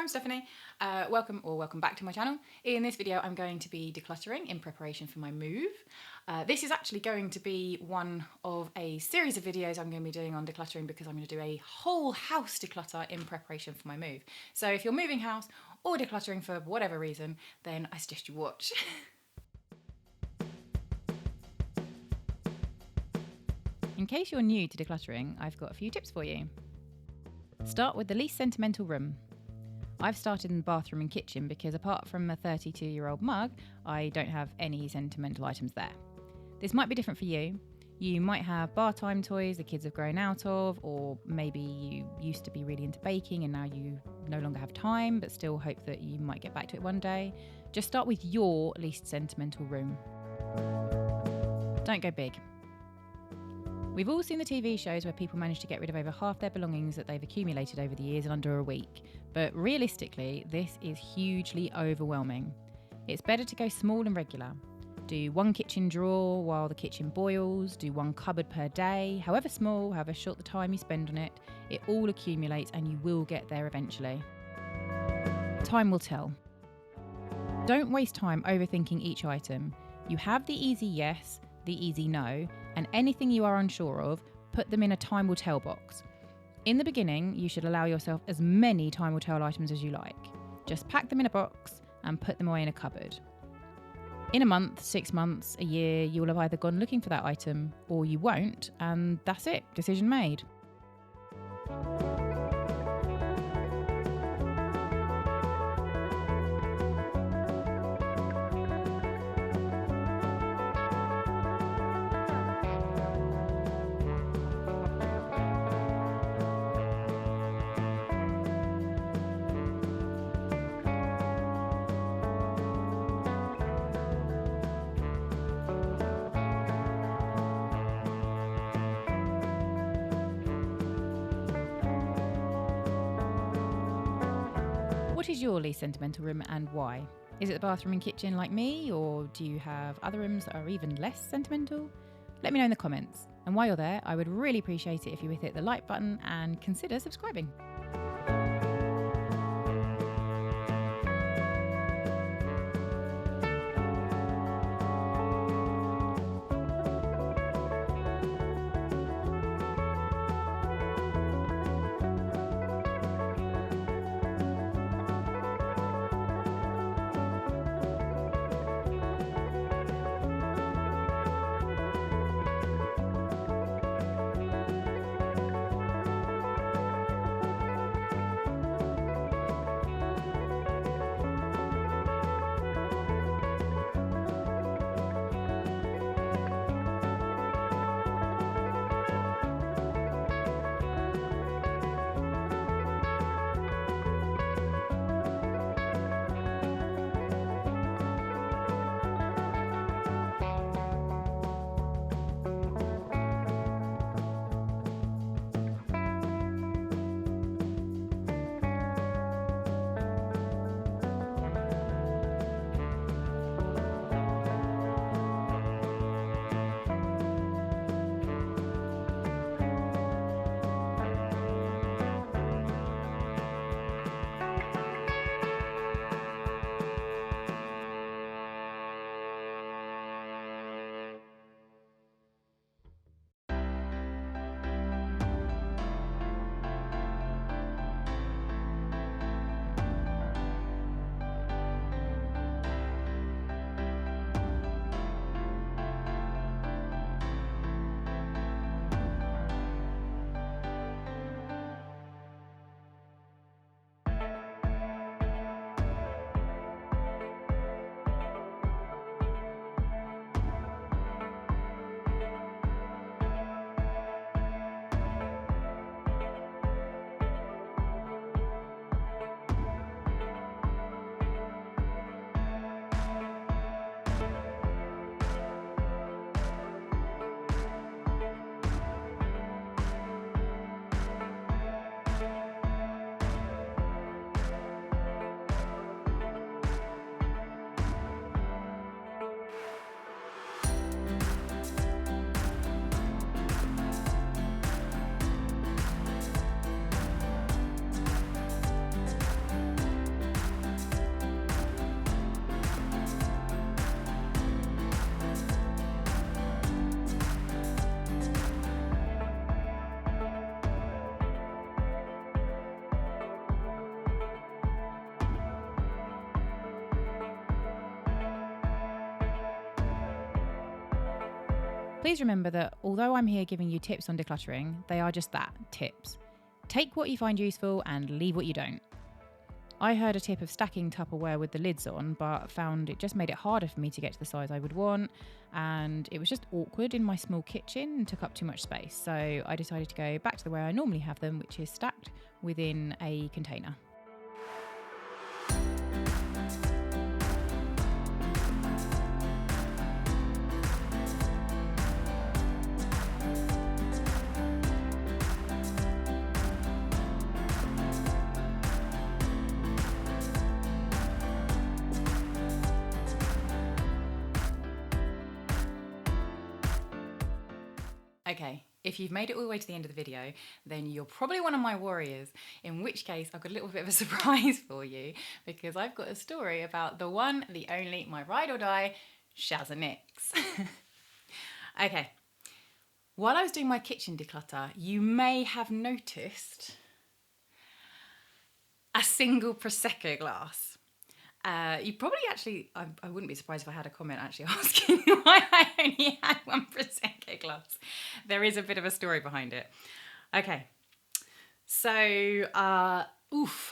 Stephanie. Welcome back to my channel. In this video I'm going to be decluttering in preparation for my move. This is actually going to be one of a series of videos I'm going to be doing on decluttering because I'm going to do a whole house declutter in preparation for my move. So if you're moving house or decluttering for whatever reason, then I suggest you watch. In case you're new to decluttering, I've got a few tips for you. Start with the least sentimental room. I've started in the bathroom and kitchen because apart from a 32-year-old mug, I don't have any sentimental items there. This might be different for you. You might have bar time toys the kids have grown out of, or maybe you used to be really into baking and now you no longer have time, but still hope that you might get back to it one day. Just start with your least sentimental room. Don't go big. We've all seen the TV shows where people manage to get rid of over half their belongings that they've accumulated over the years in under a week. But realistically, this is hugely overwhelming. It's better to go small and regular. Do one kitchen drawer while the kitchen boils, do one cupboard per day, however small, however short the time you spend on it, it all accumulates and you will get there eventually. Time will tell. Don't waste time overthinking each item. You have the easy yes, the easy no, and anything you are unsure of, put them in a time will tell box. In the beginning, you should allow yourself as many time will tell items as you like. Just pack them in a box and put them away in a cupboard. In a month, 6 months, a year, you will have either gone looking for that item or you won't, and that's it, decision made. What is your least sentimental room and why? Is it the bathroom and kitchen like me, or do you have other rooms that are even less sentimental? Let me know in the comments. And while you're there, I would really appreciate it if you would hit the like button and consider subscribing. Please remember that although I'm here giving you tips on decluttering, they are just that, tips. Take what you find useful and leave what you don't. I heard a tip of stacking Tupperware with the lids on, but found it just made it harder for me to get to the size I would want, and it was just awkward in my small kitchen and took up too much space. So I decided to go back to the way I normally have them, which is stacked within a container. Okay, if you've made it all the way to the end of the video, then you're probably one of my warriors, in which case I've got a little bit of a surprise for you, because I've got a story about the one, the only, my ride or die, Shazza. Okay, while I was doing my kitchen declutter, you may have noticed a single Prosecco glass. You probably actually, I wouldn't be surprised if I had a comment actually asking why I only had one Prosecco glass. There is a bit of a story behind it. Okay, so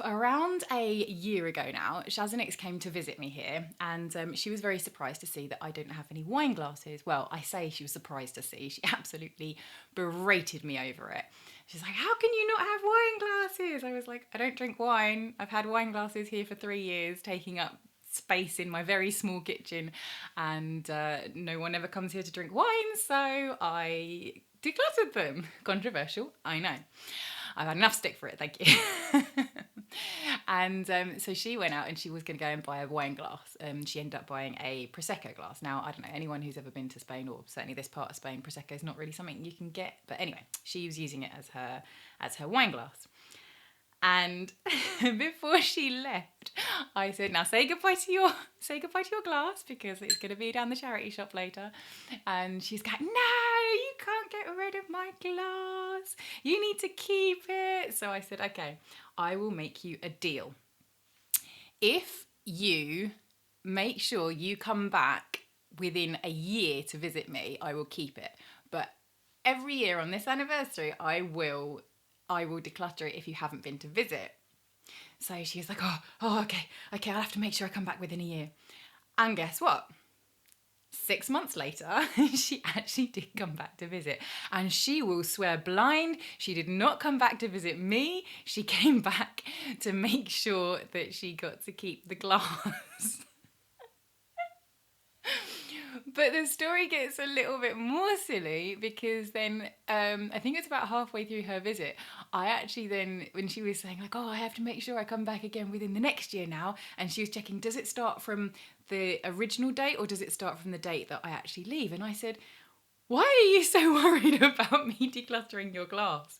around a year ago now, Shazza came to visit me here, and she was very surprised to see that I don't have any wine glasses. Well, I say she was surprised to see. She absolutely berated me over it. She's like, how can you not have wine glasses? I was like, I don't drink wine. I've had wine glasses here for 3 years, taking up space in my very small kitchen, and no one ever comes here to drink wine, so I decluttered them. Controversial, I know. I've had enough stick for it, thank you. And so she went out and she was going to go and buy a wine glass. She ended up buying a Prosecco glass. Now, I don't know, anyone who's ever been to Spain, or certainly this part of Spain, Prosecco is not really something you can get. But anyway, she was using it as her wine glass. And before she left, I said, now say goodbye to your glass, because it's going to be down the charity shop later. And she's going, no, you can't get rid of my glass. You need to keep it. So I said, okay, I will make you a deal. If you make sure you come back within a year to visit me, I will keep it. But every year on this anniversary, I will declutter it if you haven't been to visit. So she was like, okay, I'll have to make sure I come back within a year. And guess what? 6 months later, she actually did come back to visit. And she will swear blind, she did not come back to visit me. She came back to make sure that she got to keep the glass. But the story gets a little bit more silly, because then I think it's about halfway through her visit, I actually then, when she was saying like, I have to make sure I come back again within the next year now, and she was checking, does it start from the original date or does it start from the date that I actually leave? And I said, why are you so worried about me decluttering your glass?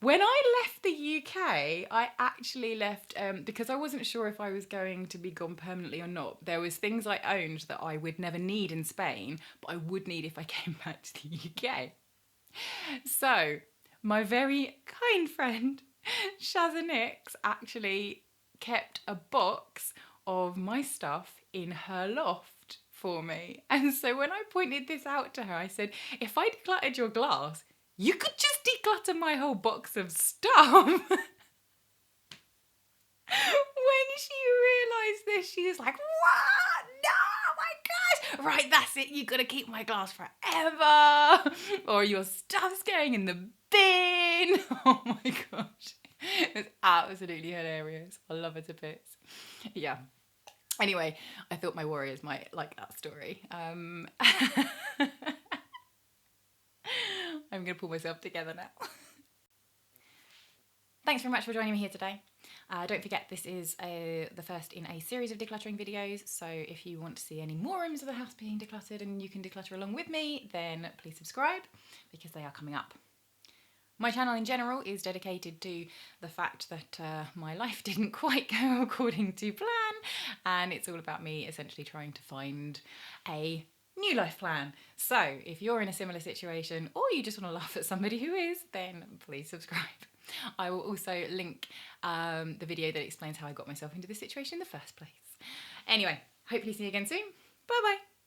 When I left the UK, I actually left because I wasn't sure if I was going to be gone permanently or not. There was things I owned that I would never need in Spain, but I would need if I came back to the UK. So my very kind friend Shazza actually kept a box of my stuff in her loft for me. And so when I pointed this out to her, I said, if I decluttered your glass, you could just declutter my whole box of stuff. When she realised this, she was like, what? No, my gosh. Right, that's it. You got to keep my glass forever, or your stuff's going in the bin. Oh my gosh. It's absolutely hilarious. I love her to bits. Yeah. Anyway, I thought my warriors might like that story. I'm going to pull myself together now. Thanks very much for joining me here today. Don't forget, this is the first in a series of decluttering videos, so if you want to see any more rooms of the house being decluttered and you can declutter along with me, then please subscribe, because they are coming up. My channel in general is dedicated to the fact that my life didn't quite go according to plan, and it's all about me essentially trying to find a new life plan. So if you're in a similar situation, or you just want to laugh at somebody who is, then please subscribe. I will also link the video that explains how I got myself into this situation in the first place. Anyway, hopefully see you again soon. Bye bye.